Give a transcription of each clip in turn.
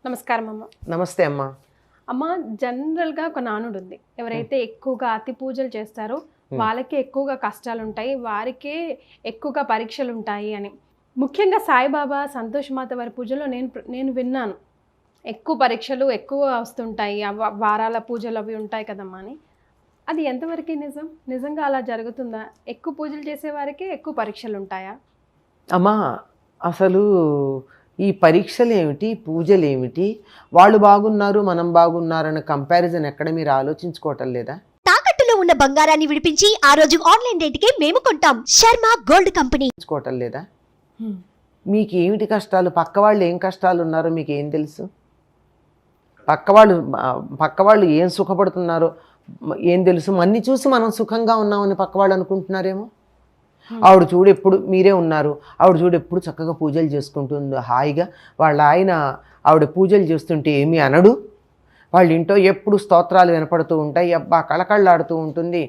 నమస్కారం అమ్మ. నమస్తే అమ్మా. అమ్మ, జనరల్గా ఒక నానుడు ఉంది, ఎవరైతే ఎక్కువగా అతి పూజలు చేస్తారో వాళ్ళకే ఎక్కువగా కష్టాలు ఉంటాయి, వారికే ఎక్కువగా పరీక్షలు ఉంటాయి అని. ముఖ్యంగా సాయిబాబా సంతోష్ మాత వారి పూజలో నేను విన్నాను, ఎక్కువ పరీక్షలు ఎక్కువ వస్తుంటాయి, వారాల పూజలు అవి ఉంటాయి కదమ్మా అని. అది ఎంతవరకు నిజం? నిజంగా అలా జరుగుతుందా? ఎక్కువ పూజలు చేసే వారికే ఎక్కువ పరీక్షలు ఉంటాయా? అమ్మా, అసలు ఈ పరీక్షలు ఏమిటి, పూజలు ఏమిటి, వాళ్ళు బాగున్నారు మనం బాగున్నారన్న కంపారిజన్ ఎక్కడ మీరు ఆలోచించుకోవటం లేదా? తాకట్టులో ఉన్న బంగారాన్ని విడిపించి ఆ రోజు ఆన్లైన్ రేటుకే మేము కొంటాం. Sharma gold company. చూసుకోవటం లేదా? మీకు ఏమిటి కష్టాలు, పక్క వాళ్ళు ఏం కష్టాలు ఉన్నారో మీకు ఏం తెలుసు? పక్క వాళ్ళు ఏం సుఖపడుతున్నారో ఏం తెలుసు? మన్ని చూసి మనం సుఖంగా ఉన్నామని పక్క వాళ్ళు అనుకుంటున్నారేమో. ఆవిడ చూడు ఎప్పుడు మీరే ఉన్నారు, ఆవిడ చూడు ఎప్పుడు చక్కగా పూజలు చేసుకుంటుంది హాయిగా, వాళ్ళ ఆయన ఆవిడ పూజలు చేస్తుంటే ఏమీ అనడు, వాళ్ళ ఇంట్లో ఎప్పుడు స్తోత్రాలు వినపడుతూ ఉంటాయి, అబ్బా కళకళ్ళాడుతూ ఉంటుంది,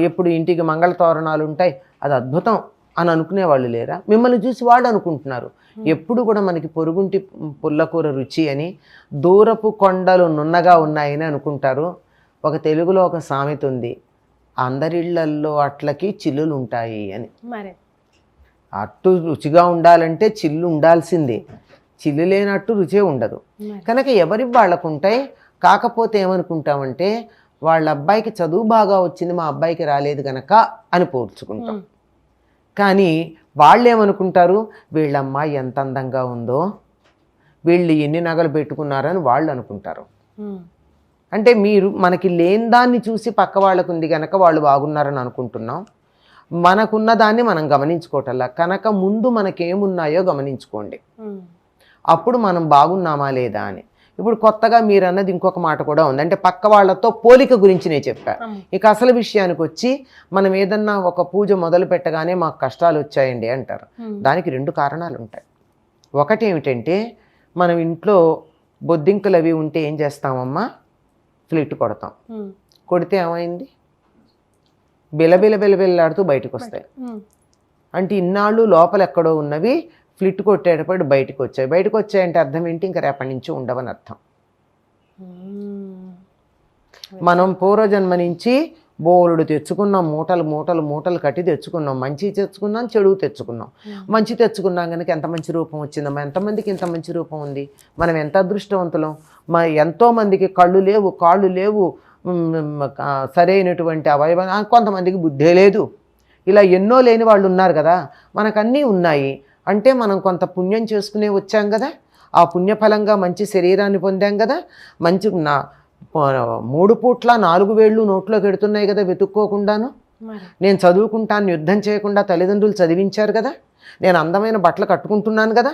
ఎప్పుడు ఇంటికి మంగళ తోరణాలు ఉంటాయి, అది అద్భుతం అని అనుకునే వాళ్ళు లేరా? మిమ్మల్ని చూసి వాళ్ళు అనుకుంటున్నారు. ఎప్పుడు కూడా మనకి పొరుగుంటి పుల్లకూర రుచి అని, దూరపు కొండలు నున్నగా ఉన్నాయని అనుకుంటారు. ఒక తెలుగులో ఒక సామెత ఉంది, అందరిళ్లల్లో అట్లకి చిల్లులు ఉంటాయి అని. అట్టు రుచిగా ఉండాలంటే చిల్లు ఉండాల్సిందే, చిల్లు లేనట్టు రుచే ఉండదు. కనుక ఎవరి వాళ్ళకు ఉంటాయి. కాకపోతే ఏమనుకుంటామంటే వాళ్ళ అబ్బాయికి చదువు బాగా వచ్చింది, మా అబ్బాయికి రాలేదు కనుక అని పోల్చుకుంటాం. కానీ వాళ్ళు ఏమనుకుంటారు, వీళ్ళ అమ్మాయి ఎంత అందంగా ఉందో, వీళ్ళు ఎన్ని నగలు పెట్టుకున్నారని వాళ్ళు అనుకుంటారు. అంటే మీరు మనకి లేని దాన్ని చూసి పక్క వాళ్ళకు ఉంది కనుక వాళ్ళు బాగున్నారని అనుకుంటున్నాం. మనకున్న దాన్ని మనం గమనించుకోవటల్లా. కనుక ముందు మనకేమున్నాయో గమనించుకోండి, అప్పుడు మనం బాగున్నామా లేదా అని. ఇప్పుడు కొత్తగా మీరు అన్నది ఇంకొక మాట కూడా ఉంది, అంటే పక్క వాళ్ళతో పోలిక గురించి నేను చెప్పాను. ఇక అసలు విషయానికి వచ్చి, మనం ఏదన్నా ఒక పూజ మొదలు పెట్టగానే మాకు కష్టాలు వచ్చాయండి అంటారు. దానికి రెండు కారణాలు ఉంటాయి. ఒకటి ఏమిటంటే, మనం ఇంట్లో బొద్దింకలు అవి ఉంటే ఏం చేస్తామమ్మా, ఫ్లిట్ కొడతాం. కొడితే ఏమైంది, బిలబిలబిలబిల్లాడుతూ బయటకు వస్తాయి. అంటే ఇన్నాళ్ళు లోపల ఎక్కడో ఉన్నవి ఫ్లిట్ కొట్టేటప్పుడు బయటకు వచ్చాయి. బయటకు వచ్చాయంటే అర్థం ఏంటి, ఇంకా రేపటి నుంచి ఉండవని అర్థం. మనం పూర్వజన్మ నుంచి బోలుడు తెచ్చుకున్నాం, మూటలు మూటలు మూటలు కట్టి తెచ్చుకున్నాం. మంచి తెచ్చుకున్నాం, చెడు తెచ్చుకున్నాం. మంచి తెచ్చుకున్నాం కనుక ఎంత మంచి రూపం వచ్చిందమ్మా, ఎంతమందికి ఇంత మంచి రూపం ఉంది, మనం ఎంత అదృష్టవంతులం. ఎంతోమందికి కళ్ళు లేవు, కాళ్ళు లేవు, సరైనటువంటి అవయవం, కొంతమందికి బుద్ధే లేదు, ఇలా ఎన్నో లేని వాళ్ళు ఉన్నారు కదా. మనకన్నీ ఉన్నాయి అంటే మనం కొంత పుణ్యం చేసుకునే వచ్చాం కదా, ఆ పుణ్యఫలంగా మంచి శరీరాన్ని పొందాం కదా, మంచి 3 పూట్ల 4 వేళ్ళు నోట్లోకి ఎడుతున్నాయి కదా వెతుక్కోకుండాను. నేను చదువుకుంటాను యుద్ధం చేయకుండా తల్లిదండ్రులు చదివించారు కదా, నేను అందమైన బట్టలు కట్టుకుంటున్నాను కదా.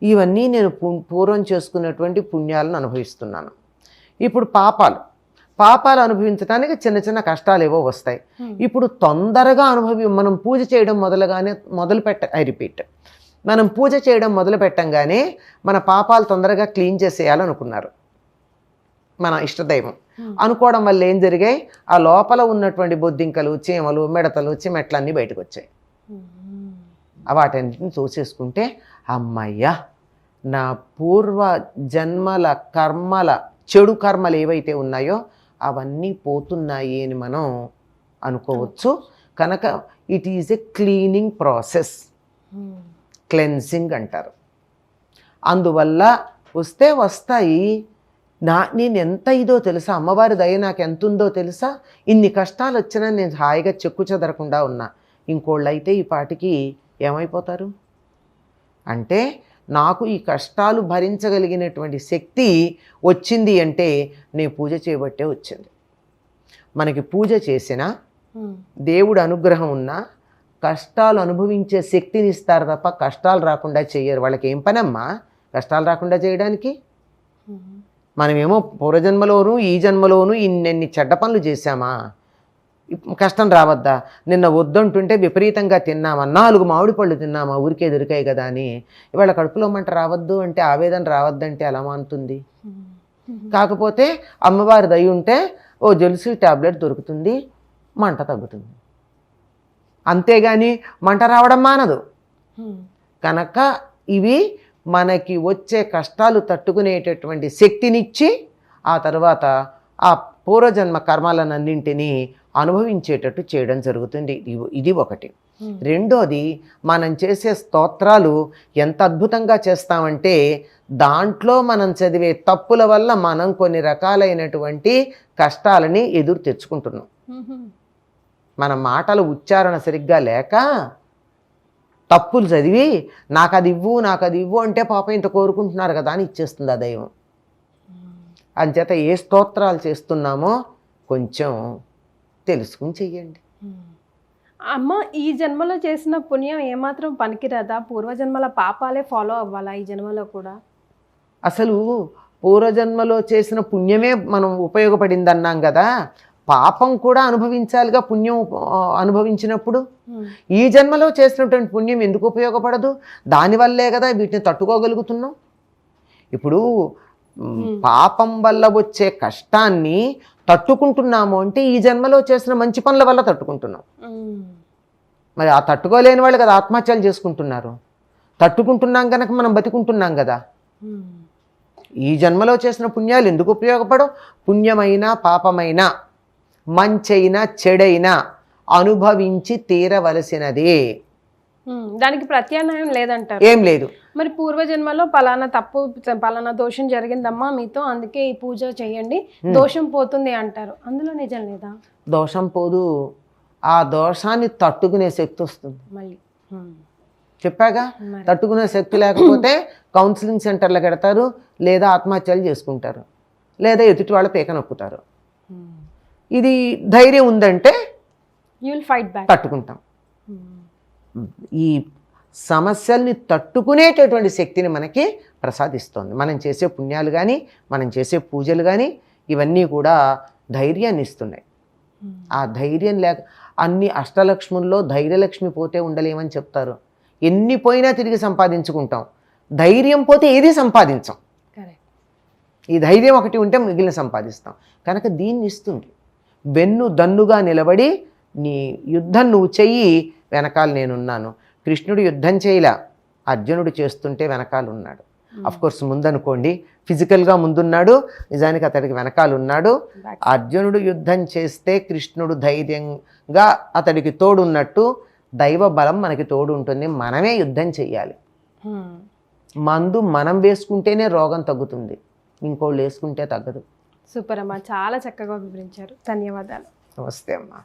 ఇవన్నీ నేను పూర్వం చేసుకున్నటువంటి పుణ్యాలను అనుభవిస్తున్నాను. ఇప్పుడు పాపాలు అనుభవించడానికి చిన్న చిన్న కష్టాలు ఏవో వస్తాయి. ఇప్పుడు తొందరగా మనం పూజ చేయడం మనం పూజ చేయడం మొదలు పెట్టంగానే మన పాపాలు తొందరగా క్లీన్ చేసేయాలనుకున్నారు మన ఇష్టదైవం. అనుకోవడం వల్ల ఏం జరిగాయి, ఆ లోపల ఉన్నటువంటి బొద్దింకలు, చీమలు, మిడతలు, చిమెట్లన్నీ బయటకు వచ్చాయి. వాటన్నిటిని చూసేసుకుంటే అమ్మయ్యా, నా పూర్వ జన్మల కర్మల చెడు కర్మలు ఏవైతే ఉన్నాయో అవన్నీ పోతున్నాయి అని మనం అనుకోవచ్చు. కనుక it is a cleaning process, cleansing అంటారు. అందువల్ల వస్తాయి. నేను ఎంత ఇదో తెలుసా, అమ్మవారి దయ నాకు ఎంత ఉందో తెలుసా, ఇన్ని కష్టాలు వచ్చినా నేను హాయిగా చెక్కు చెదరకుండా ఉన్నా. ఇంకోళ్ళు అయితే ఈ పాటికి ఏమైపోతారు అంటే, నాకు ఈ కష్టాలు భరించగలిగినటువంటి శక్తి వచ్చింది అంటే నేను పూజ చేయబట్టే వచ్చింది. మనకి పూజ చేసినా, దేవుడు అనుగ్రహం ఉన్నా కష్టాలు అనుభవించే శక్తిని ఇస్తారు తప్ప కష్టాలు రాకుండా చేయరు. వాళ్ళకి ఏం పనమ్మా కష్టాలు రాకుండా చేయడానికి? మనమేమో పూర్వజన్మలోనూ ఈ జన్మలోనూ ఇన్ని చెడ్డ పనులు చేశామా, కష్టం రావద్దా? నిన్న వద్దంటుంటే విపరీతంగా తిన్నామా, 4 మామిడి పళ్ళు తిన్నామా, ఊరికే దొరికాయి కదా అని. ఇవాళ కడుపులో మంట రావద్దు అంటే, ఆవేదన రావద్దంటే ఎలా మానుతుంది? కాకపోతే అమ్మవారి దయ ఉంటే ఓ జెలుసు టాబ్లెట్ దొరుకుతుంది, మంట తగ్గుతుంది. అంతేగాని మంట రావడం మానదు. కనుక ఇవి మనకి వచ్చే కష్టాలు తట్టుకునేటటువంటి శక్తినిచ్చి ఆ తర్వాత ఆ పూర్వజన్మ కర్మాలన్నింటినీ అనుభవించేటట్టు చేయడం జరుగుతుంది. ఇది ఒకటి. రెండోది, మనం చేసే స్తోత్రాలు ఎంత అద్భుతంగా చేస్తామంటే దాంట్లో మనం చదివే తప్పుల వల్ల మనం కొన్ని రకాలైనటువంటి కష్టాలని ఎదురు తెచ్చుకుంటున్నాం. మన మాటల ఉచ్చారణ సరిగ్గా లేక తప్పులు చదివి నాకు అది ఇవ్వు అంటే పాపం ఇంత కోరుకుంటున్నారు కదా అని ఇచ్చేస్తుంది ఆ దైవం. అంచేత ఏ స్తోత్రాలు చేస్తున్నామో కొంచెం తెలుసుకుని చెయ్యండి. అమ్మ, ఈ జన్మలో చేసిన పుణ్యం ఏమాత్రం పనికిరాదా? పూర్వజన్మల పాపాలే ఫాలో అవ్వాలా ఈ జన్మలో కూడా? అసలు పూర్వజన్మలో చేసిన పుణ్యమే మనం ఉపయోగపడింది అన్నాం కదా, పాపం కూడా అనుభవించాలిగా. పుణ్యం అనుభవించినప్పుడు ఈ జన్మలో చేసినటువంటి పుణ్యం ఎందుకు ఉపయోగపడదు? దానివల్లే కదా వీటిని తట్టుకోగలుగుతున్నాం. ఇప్పుడు పాపం వల్ల వచ్చే కష్టాన్ని తట్టుకుంటున్నాము అంటే ఈ జన్మలో చేసిన మంచి పనుల వల్ల తట్టుకుంటున్నాం. మరి ఆ తట్టుకోలేని వాళ్ళు కదా ఆత్మహత్యలు చేసుకుంటున్నారు. తట్టుకుంటున్నాం కనుక మనం బతికుంటున్నాం కదా. ఈ జన్మలో చేసిన పుణ్యాలు ఎందుకు ఉపయోగపడవు? పుణ్యమైనా పాపమైనా మంచైనా చెడైనా అనుభవించి తీరవలసినదే. దానికి ప్రత్యామ్నాయం లేదంటారు? ఏం లేదు. మరి పూర్వజన్మలో పలానా తప్పు, పలానా దోషం జరిగిందమ్మా మీతో, అందుకే ఈ పూజ చేయండి, దోషం పోతుంది అంటారు. అందులో నిజం లేదా? దోషం పోదు, ఆ దోషాన్ని తట్టుకునే శక్తి వస్తుంది. మళ్ళీ చెప్పాగా, తట్టుకునే శక్తి లేకపోతే కౌన్సిలింగ్ సెంటర్లో పెడతారు, లేదా ఆత్మహత్యలు చేసుకుంటారు, లేదా ఎదుటి వాళ్ళ పీక నొక్కుతారు. ఇది ధైర్యం ఉందంటే తట్టుకుంటాం. ఈ సమస్యల్ని తట్టుకునేటటువంటి శక్తిని మనకి ప్రసాదిస్తోంది. మనం చేసే పుణ్యాలు కానీ, మనం చేసే పూజలు కానీ ఇవన్నీ కూడా ధైర్యాన్ని ఇస్తున్నాయి. ఆ ధైర్యం లేక అన్ని అష్టలక్ష్ముల్లో ధైర్యలక్ష్మి పోతే ఉండలేమని చెప్తారు. ఎన్ని పోయినా తిరిగి సంపాదించుకుంటాం, ధైర్యం పోతే ఏది సంపాదించాం. ఈ ధైర్యం ఒకటి ఉంటే మిగిలిన సంపాదిస్తాం. కనుక దీన్ని ఇస్తుంది. వెన్ను దన్నుగా నిలబడి నీ యుద్ధం నువ్వు చెయ్యి, వెనకాల నేనున్నాను. కృష్ణుడు యుద్ధం చేయలా, అర్జునుడు చేస్తుంటే వెనకాల ఉన్నాడు. అఫ్కోర్స్ ముందనుకోండి, ఫిజికల్గా ముందున్నాడు, నిజానికి అతడికి వెనకాల ఉన్నాడు. అర్జునుడు యుద్ధం చేస్తే కృష్ణుడు ధైర్యంగా అతడికి తోడున్నట్టు దైవ బలం మనకి తోడు ఉంటుంది. మనమే యుద్ధం చెయ్యాలి. మందు మనం వేసుకుంటేనే రోగం తగ్గుతుంది, ఇంకోళ్ళు వేసుకుంటే తగ్గదు. సూపర్ అమ్మా, చాలా చక్కగా వివరించారు. ధన్యవాదాలు. నమస్తే అమ్మా.